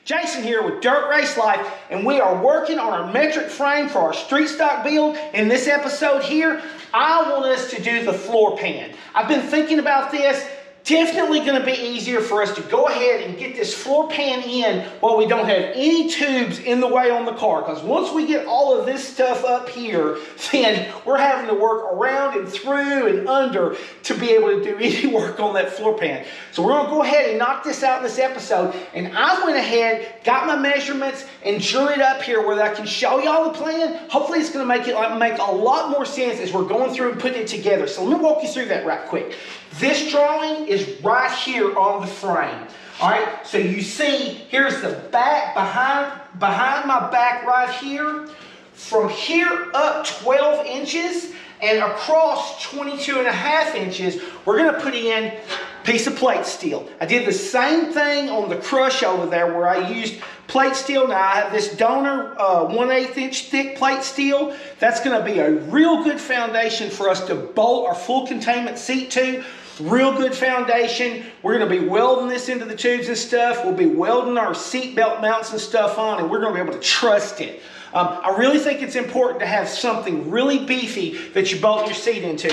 Jason here with Dirt Race Life, and we are working on our metric frame for our street stock build. In this episode here, I want us to do the floor pan. I've been thinking about this. Definitely going to be easier for us to go ahead and get this floor pan in while we don't have any tubes in the way on the car. Because once we get all of this stuff up here, then we're having to work around and through and under to be able to do any work on that floor pan. So we're going to go ahead and knock this out in this episode. And I went ahead, got my measurements, and drew it up here where I can show y'all the plan. Hopefully it's going to make a lot more sense as we're going through and putting it together. So let me walk you through that right quick. This drawing is right here on the frame. All right, so you see, here's the back, behind my back right here. From here up 12 inches and across 22.5 inches, we're gonna put in a piece of plate steel. I did the same thing on the crush over there where I used plate steel. Now I have this donor 1/8 inch thick plate steel. That's gonna be a real good foundation for us to bolt our full containment seat to. Real good foundation. We're going to be welding this into the tubes and stuff. We'll be welding our seat belt mounts and stuff on, and we're going to be able to trust it. I really think it's important to have something really beefy that you bolt your seat into.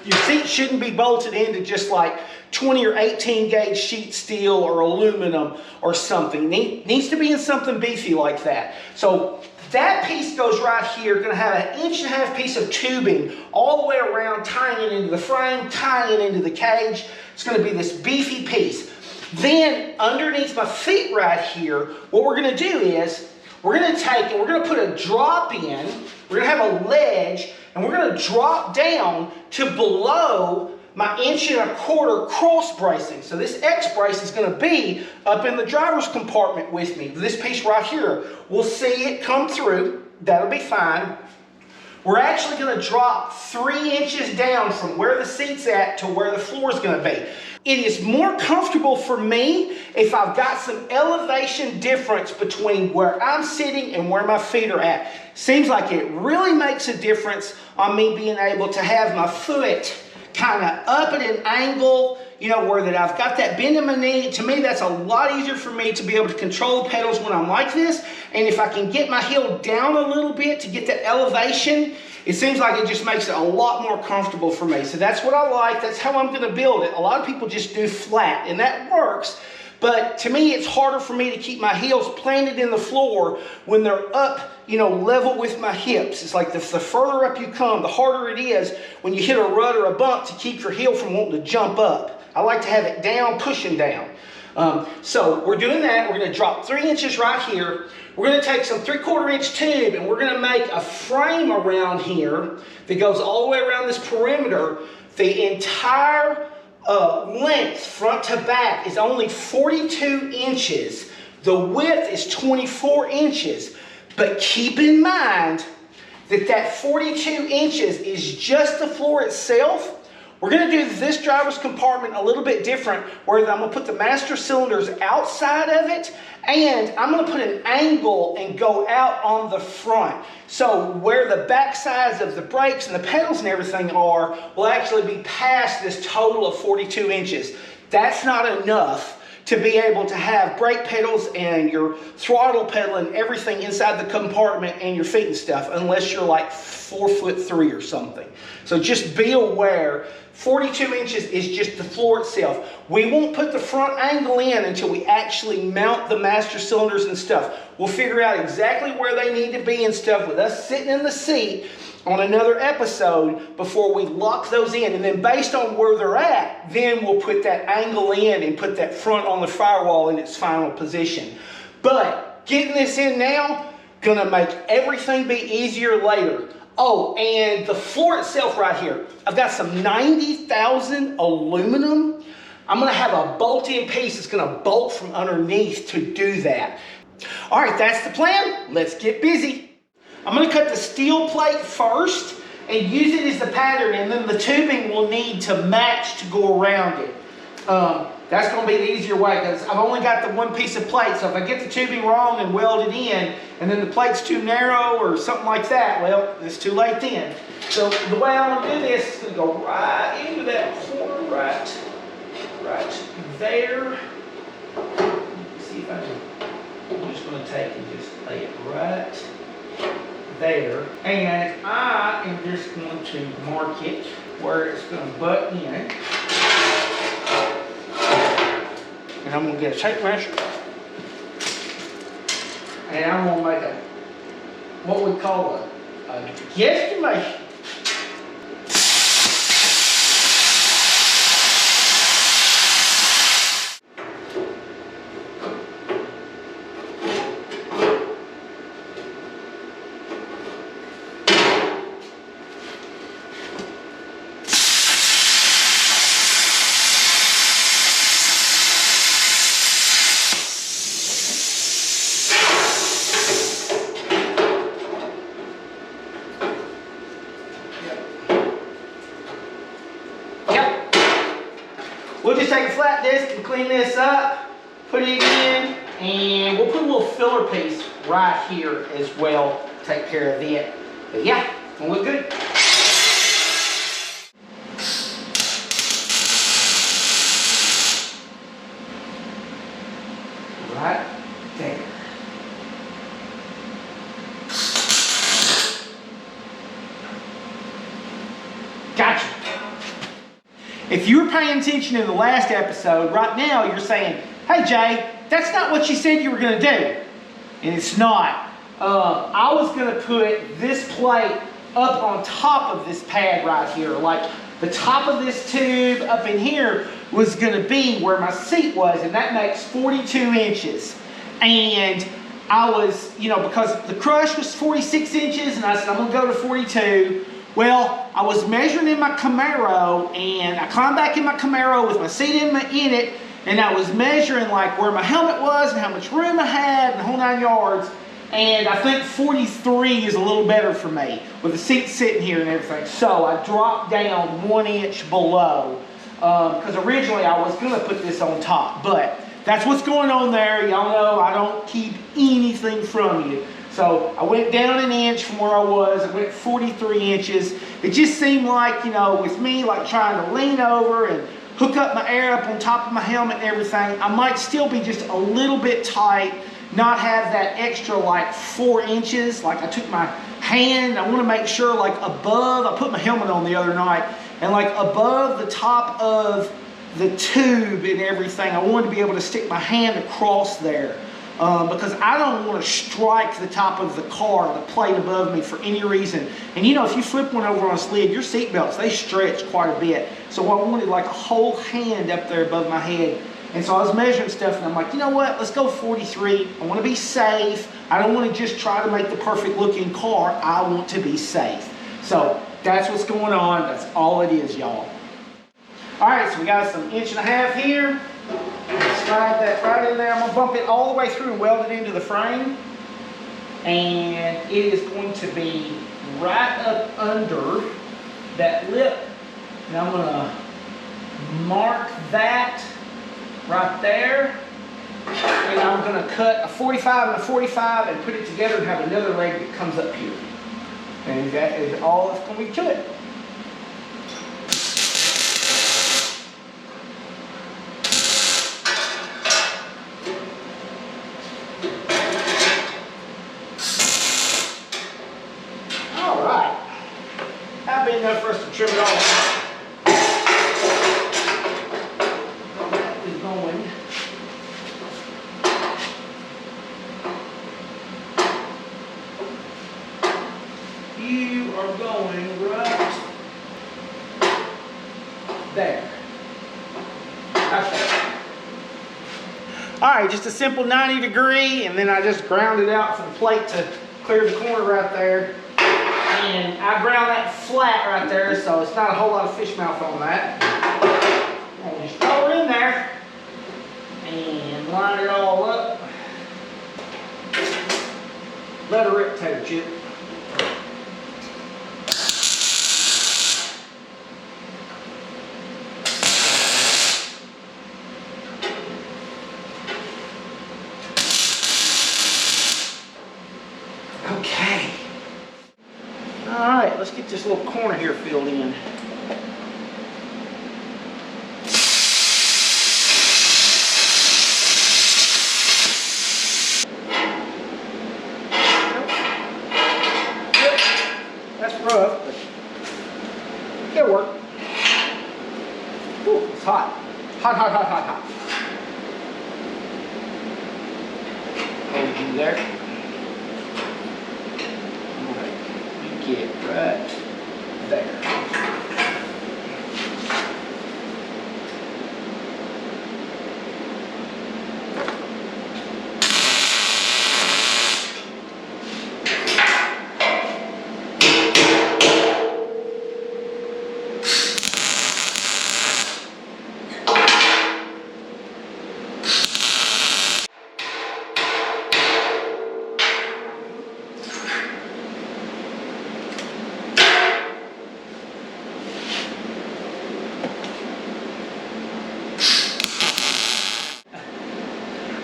Your seat shouldn't be bolted into just like 20 or 18 gauge sheet steel or aluminum or something. It needs to be in something beefy like that. So that piece goes right here. Going to have an 1.5 inch piece of tubing all the way around, tying it into the frame, tying it into the cage. It's going to be this beefy piece. Then underneath my feet right here, what we're going to do is we're going to take and we're going to put a drop in. We're going to have a ledge, and we're going to drop down to below my 1.25 inch cross bracing. So this X brace is going to be up in the driver's compartment with me. This piece right here, we'll see it come through. That'll be fine. We're actually going to drop 3 inches down from where the seat's at to where the floor is going to be. It is more comfortable for me if I've got some elevation difference between where I'm sitting and where my feet are at. Seems like it really makes a difference on me being able to have my foot kind of up at an angle, you know, where that I've got that bend in my knee. To me, that's a lot easier for me to be able to control the pedals when I'm like this. And if I can get my heel down a little bit to get that elevation, it seems like it just makes it a lot more comfortable for me. So that's what I like. That's how I'm going to build it. A lot of people just do flat, and that works. But to me, it's harder for me to keep my heels planted in the floor when they're up, you know, level with my hips. It's like the further up you come, the harder it is when you hit a rut or a bump to keep your heel from wanting to jump up. I like to have it down, pushing down. So we're doing that. We're going to drop 3 inches right here. We're going to take some 3/4 inch tube, and we're going to make a frame around here that goes all the way around this perimeter. The entire length, front to back, is only 42 inches. The width is 24 inches. But keep in mind that that 42 inches is just the floor itself. We're going to do this driver's compartment a little bit different, where I'm going to put the master cylinders outside of it, and I'm going to put an angle and go out on the front. So where the back sides of the brakes and the pedals and everything are will actually be past this total of 42 inches. That's not enough to be able to have brake pedals and your throttle pedal and everything inside the compartment and your feet and stuff, unless you're like 4'3" or something. So just be aware, 42 inches is just the floor itself. We won't put the front angle in until we actually mount the master cylinders and stuff. We'll figure out exactly where they need to be and stuff with us sitting in the seat on another episode before we lock those in. And then based on where they're at, then we'll put that angle in and put that front on the firewall in its final position. But getting this in now, gonna make everything be easier later. Oh, and the floor itself right here, I've got some 90,000 aluminum. I'm gonna have a bolt-in piece that's gonna bolt from underneath to do that. All right, that's the plan. Let's get busy. I'm going to cut the steel plate first and use it as the pattern, and then the tubing will need to match to go around it. That's going to be the easier way because I've only got the one piece of plate, so if I get the tubing wrong and weld it in and then the plate's too narrow or something like that, well, it's too late then. So the way I want to do this is going to go right into that corner right there. Let's see if I can to take and just lay it right there. And I am just going to mark it where it's going to butt in. And I'm going to get a tape measure. And I'm going to make what we call a guesstimation. We'll just take a flat disc and clean this up, put it in, and we'll put a little filler piece right here as well, take care of it. But yeah, it'll look good. Right there. Gotcha. If you were paying attention in the last episode, right now you're saying, hey Jay, that's not what you said you were going to do. And it's not. I was going to put this plate up on top of this pad right here. Like the top of this tube up in here was going to be where my seat was, and that makes 42 inches. And I was, because the crush was 46 inches, and I said, I'm going to go to 42. Well, I was measuring in my Camaro, and I climbed back in my Camaro with my seat in it, and I was measuring like where my helmet was and how much room I had and the whole 9 yards. And I think 43 is a little better for me with the seat sitting here and everything. So I dropped down 1 inch below because originally I was going to put this on top. But that's what's going on there. Y'all know I don't keep anything from you. So I went down 1 inch from where I was. I went 43 inches. It just seemed like, with me like trying to lean over and hook up my air up on top of my helmet and everything, I might still be just a little bit tight, not have that extra like 4 inches. Like I took my hand, I want to make sure like above, I put my helmet on the other night, and like above the top of the tube and everything, I wanted to be able to stick my hand across there. Because I don't want to strike the top of the car, the plate above me for any reason. And if you flip one over on a slid, your seat belts, they stretch quite a bit. So I wanted like a whole hand up there above my head. And so I was measuring stuff, and I'm like, you know what, let's go 43. I want to be safe. I don't want to just try to make the perfect looking car. I want to be safe. So that's what's going on. That's all it is, y'all. All right, so we got some 1.5 inches here. Slide that right in there. I'm going to bump it all the way through and weld it into the frame. And it is going to be right up under that lip. And I'm going to mark that right there. And I'm going to cut a 45 and a 45 and put it together and have another leg that comes up here. And that is all that's going to be to it. Enough for us to trim it all out. That is going. You are going right there. Okay. All right, just a simple 90 degree, and then I just ground it out for the plate to clear the corner right there. And I ground that flat right there, so it's not a whole lot of fish mouth on that. I'll just throw it in there and line it all up. Let her rip, tater chip. Okay. All right, let's get this little corner here filled in. there. Get right there.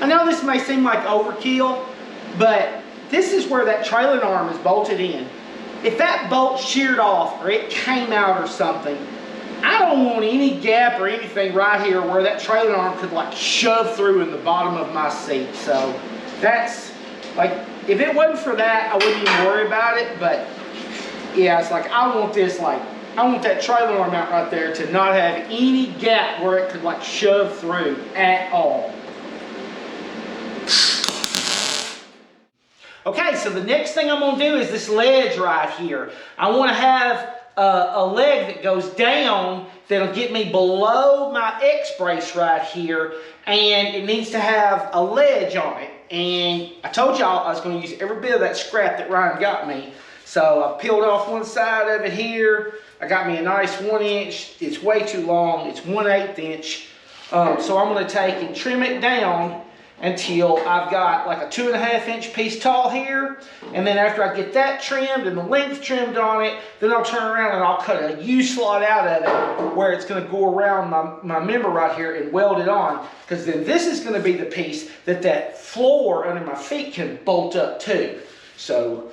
I know this may seem like overkill, but this is where that trailing arm is bolted in. If that bolt sheared off or it came out or something, I don't want any gap or anything right here where that trailing arm could like shove through in the bottom of my seat. So that's like, if it wasn't for that, I wouldn't even worry about it. But yeah, it's like I want this, like I want that trailing arm out right there to not have any gap where it could like shove through at all. Okay, so the next thing I'm going to do is this ledge right here. I want to have a leg that goes down that'll get me below my X-brace right here, and it needs to have a ledge on it. And I told y'all I was going to use every bit of that scrap that Ryan got me. So I peeled off one side of it here. I got me a nice 1 inch. It's way too long. It's 1/8 inch. So I'm going to take and trim it down until I've got like a 2.5 inch piece tall here. And then after I get that trimmed and the length trimmed on it, then I'll turn around and I'll cut a U-slot out of it where it's going to go around my member right here and weld it on. Because then this is going to be the piece that floor under my feet can bolt up to. So,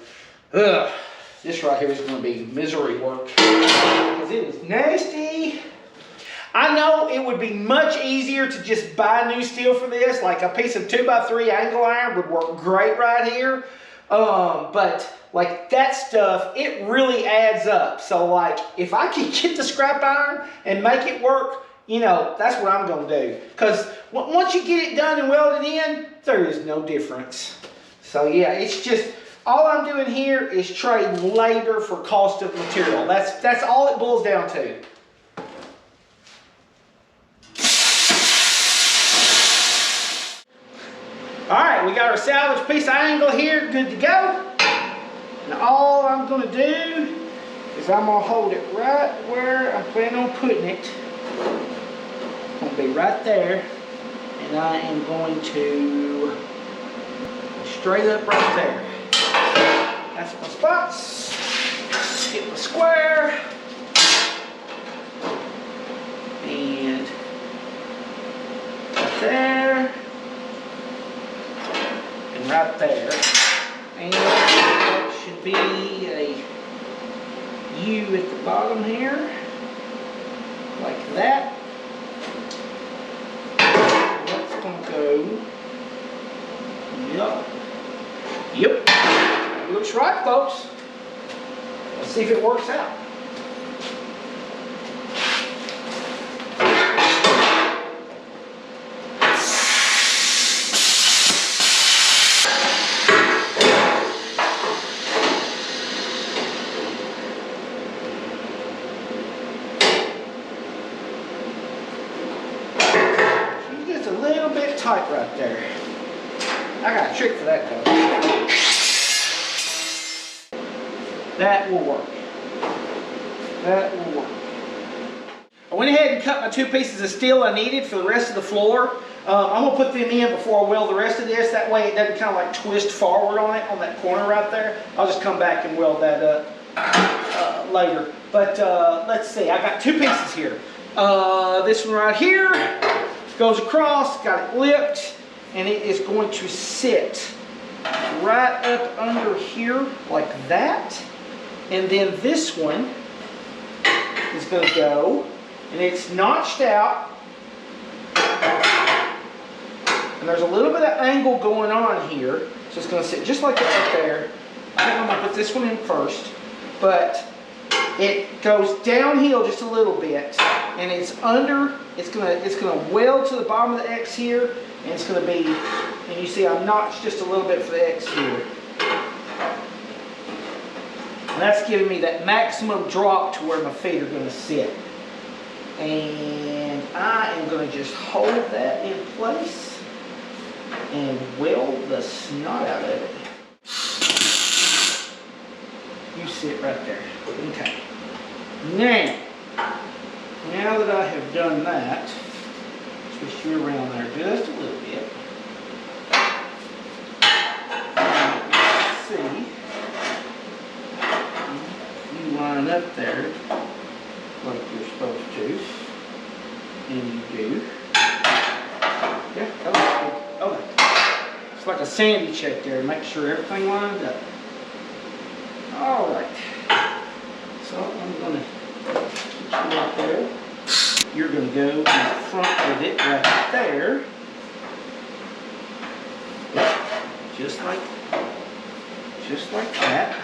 this right here is going to be misery work because it is nasty. I know it would be much easier to just buy new steel for this. Like a piece of 2x3 angle iron would work great right here. But like that stuff, it really adds up. So like if I can get the scrap iron and make it work, you know, that's what I'm going to do. Because once you get it done and welded in, there is no difference. So yeah, it's just, all I'm doing here is trading labor for cost of material. That's all it boils down to. Alright, we got our salvage piece of angle here, good to go. Now all I'm going to do is I'm going to hold it right where I plan on putting it. It's going to be right there. And I am going to straight up right there. That's my spots. Get my square. And right there. Right there, and that should be a U at the bottom here, like that. That's going to go, yep, looks right, folks. Let's see if it works out. Tight right there. I got a trick for that though. That will work. That will work. I went ahead and cut my 2 pieces of steel I needed for the rest of the floor. I'm going to put them in before I weld the rest of this. That way it doesn't kind of like twist forward on it, on that corner right there. I'll just come back and weld that up later. But let's see. I got 2 pieces here. This one right here goes across, got it lipped, and it is going to sit right up under here like that. And then this one is going to go, and it's notched out, and there's a little bit of angle going on here, so it's going to sit just like that right there. I think I'm going to put this one in first, but it goes downhill just a little bit, and it's under. It's gonna weld to the bottom of the X here, and it's gonna be And you see I notched just a little bit for the exterior. And that's giving me that maximum drop to where my feet are going to sit. And I am going to just hold that in place and weld the snot out of it. You sit right there. Okay. Now that I have done that, twist you around there just a little bit. See, you line up there like you're supposed to, and you do. Yeah, that looks good. Okay. It's like a sandy check there, make sure everything lines up. All right. So I'm going to put you right there. You're going to go in front of it right there. Just like that.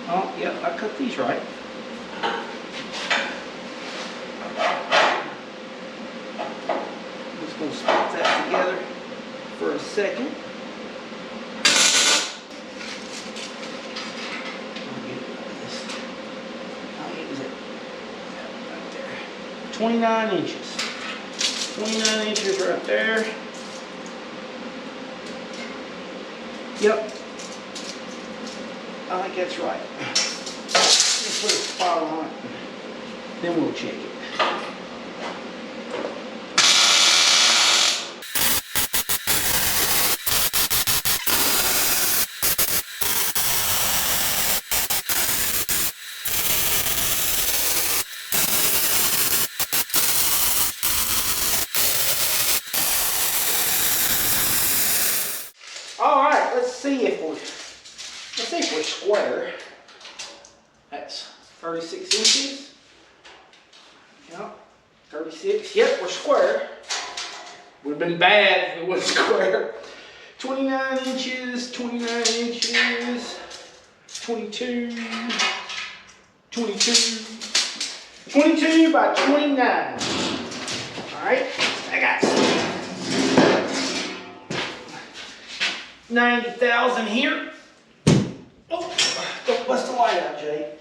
Oh, yeah, I cut these right. Just going to spot that together for a second. How is it? Right there. 29 inches. 29 inches right there. Yep. I think that's right. Let's put a spot on it. Then we'll check it. All right, let's see if we're square. That's 36 inches. Yep, 36. Yep, we're square. Would have been bad if it was square. 29 inches, 29 inches, 22, 22, 22 by 29. All right, I got 90,000 here. Oh, don't bust the light out, Jay.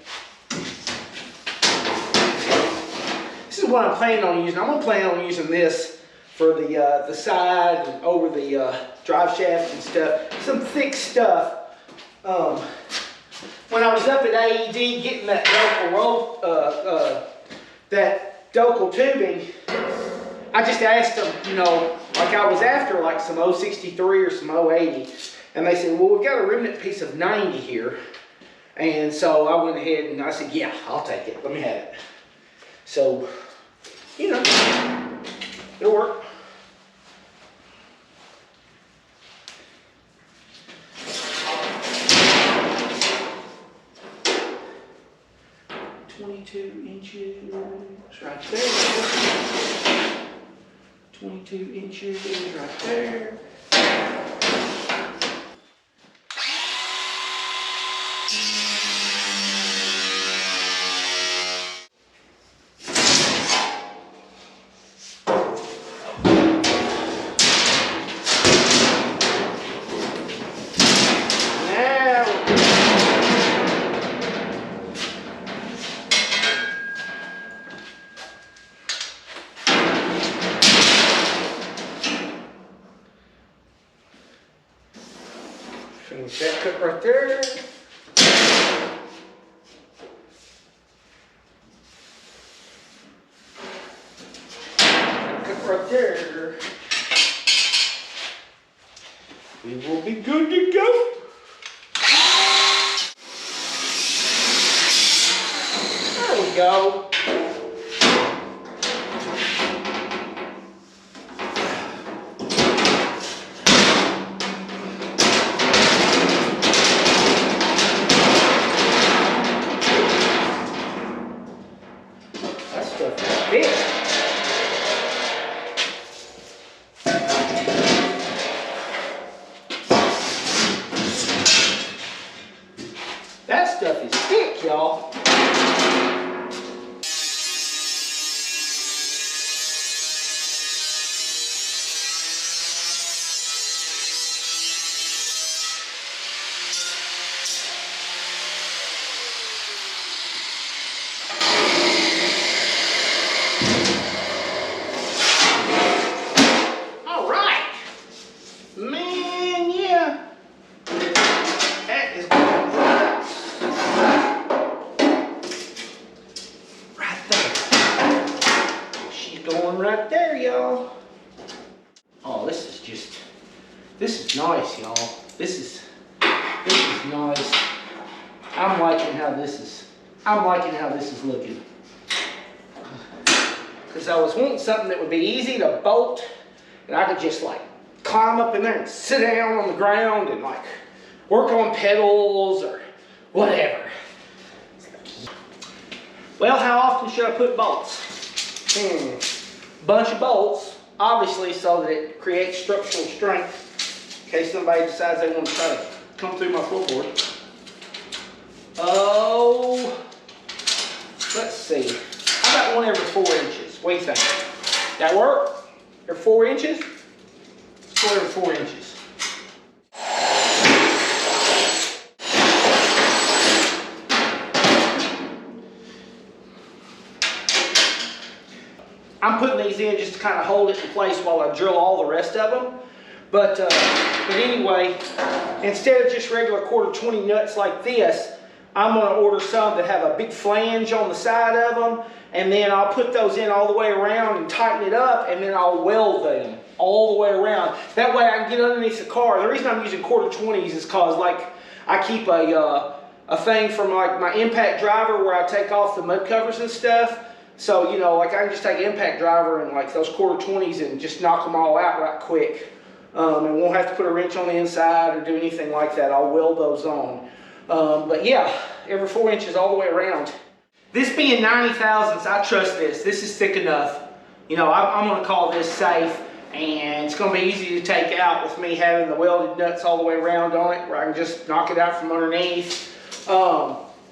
This is what I'm planning on using. I'm gonna plan on using this for the side and over the drive shaft and stuff. Some thick stuff. When I was up at AED getting that Docal tubing, I just asked them, you know, like I was after like some 063 or some 080. And they said, well, we've got a remnant piece of 90 here. And so I went ahead and I said, yeah, I'll take it. Let me have it. So, you know, it'll work. Inches right there. 22 inches right there. Finish that cut right there. Cut right there. We will be good to go. There we go. That stuff is thick, y'all. nice, y'all. This is nice. I'm liking how this is looking. Because I was wanting something that would be easy to bolt, and I could just like climb up in there and sit down on the ground and like work on pedals or whatever. Well, how often should I put bolts? Bunch of bolts, obviously, so that it creates structural strength in case somebody decides they want to try to come through my floorboard. Oh, let's see. How about one every 4 inches? What do you think? That work? Every 4 inches? Let's go every 4 inches. I'm putting these in just to kind of hold it in place while I drill all the rest of them. But anyway, instead of just regular 1/4-20 nuts like this, I'm going to order some that have a big flange on the side of them, and then I'll put those in all the way around and tighten it up, and then I'll weld them all the way around. That way I can get underneath the car. The reason I'm using 1/4-20s is because like I keep a thing from like my impact driver where I take off the mud covers and stuff. So, you know, like I can just take an impact driver and like those 1/4-20s and just knock them all out right quick. And won't have to put a wrench on the inside or do anything like that. I'll weld those on. But yeah, every 4 inches all the way around. This being 90 thousandths, I trust this. This is thick enough. You know, I'm going to call this safe, and it's going to be easy to take out with me having the welded nuts all the way around on it, where I can just knock it out from underneath.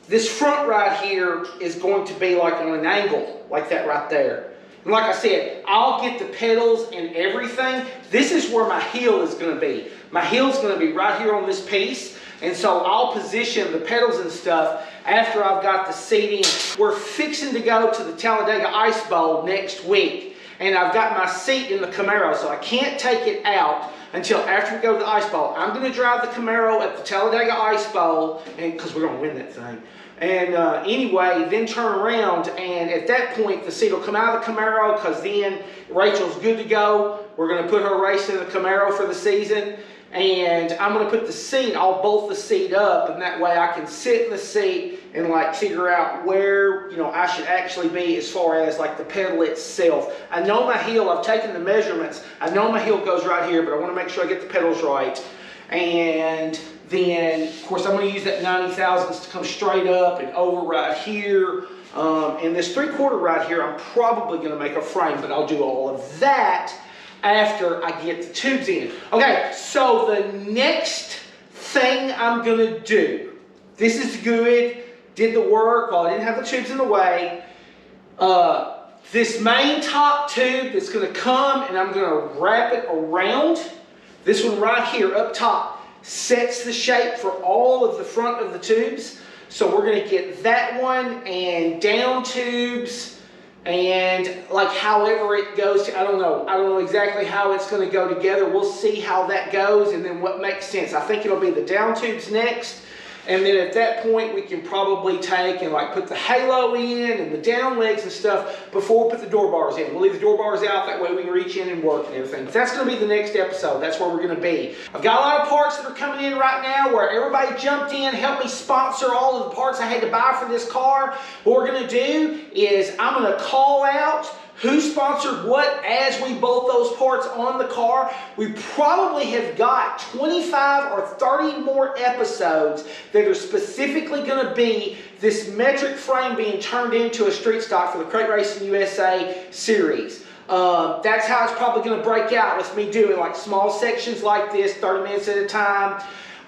This front right here is going to be like on an angle, like that right there. And like I said, I'll get the pedals and everything. This is where my heel is going to be. My heel is going to be right here on this piece. And so I'll position the pedals and stuff after I've got the seating. We're fixing to go to the Talladega Ice Bowl next week. And I've got my seat in the Camaro, so I can't take it out until after we go to the Ice Bowl. I'm going to drive the Camaro at the Talladega Ice Bowl, because we're going to win that thing. And anyway, then turn around, and at that point, the seat will come out of the Camaro, because then Rachel's good to go. We're going to put her racing in the Camaro for the season. And I'm going to put the seat, I'll bolt the seat up, and that way I can sit in the seat and like figure out where, you know, I should actually be as far as like the pedal itself. I know my heel, I've taken the measurements, I know my heel goes right here, but I want to make sure I get the pedals right. And then, of course, I'm going to use that 90 thousandths to come straight up and over right here. And this 3/4 right here, I'm probably going to make a frame, but I'll do all of that after I get the tubes in. Okay, so the next thing I'm going to do, this is good, did the work while I didn't have the tubes in the way. This main top tube that's going to come, and I'm going to wrap it around. This one right here up top sets the shape for all of the front of the tubes. So we're going to get that one and down tubes, and like however it goes to, I don't know exactly how it's going to go together. We'll see how that goes and then what makes sense. I think it'll be the down tubes next, and then at that point we can probably take and like put the halo in and the down legs and stuff before we put the door bars in. We'll leave the door bars out, that way we can reach in and work and everything. But that's going to be the next episode. That's where we're going to be. I've got a lot of parts that are coming in right now where everybody jumped in, helped me sponsor all of the parts I had to buy for this car. What we're going to do is I'm going to call out who sponsored what as we bolt those parts on the car. We probably have got 25 or 30 more episodes that are specifically going to be this metric frame being turned into a street stock for the Crate Racing USA series. That's how it's probably going to break out, with me doing like small sections like this, 30 minutes at a time.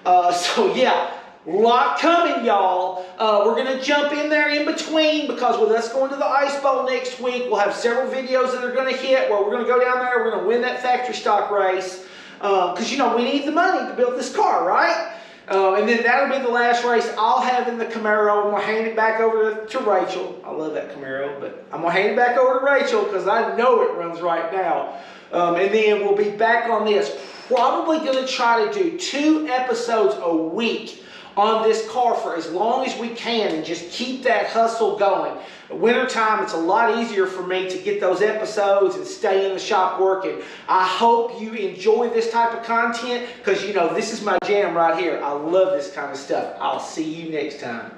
So yeah. Lot coming, y'all. We're going to jump in there in between, because with us going to the Ice Bowl next week, we'll have several videos that are going to hit where we're going to go down there, we're going to win that factory stock race. Because, you know, we need the money to build this car, right? And then that'll be the last race I'll have in the Camaro. I'm going to hand it back over to Rachel. I love that Camaro, but I'm going to hand it back over to Rachel because I know it runs right now. And then we'll be back on this. Probably going to try to do 2 episodes a week on this car for as long as we can and just keep that hustle going. Wintertime, it's a lot easier for me to get those episodes and stay in the shop working. I hope you enjoy this type of content because, you know, this is my jam right here. I love this kind of stuff. I'll see you next time.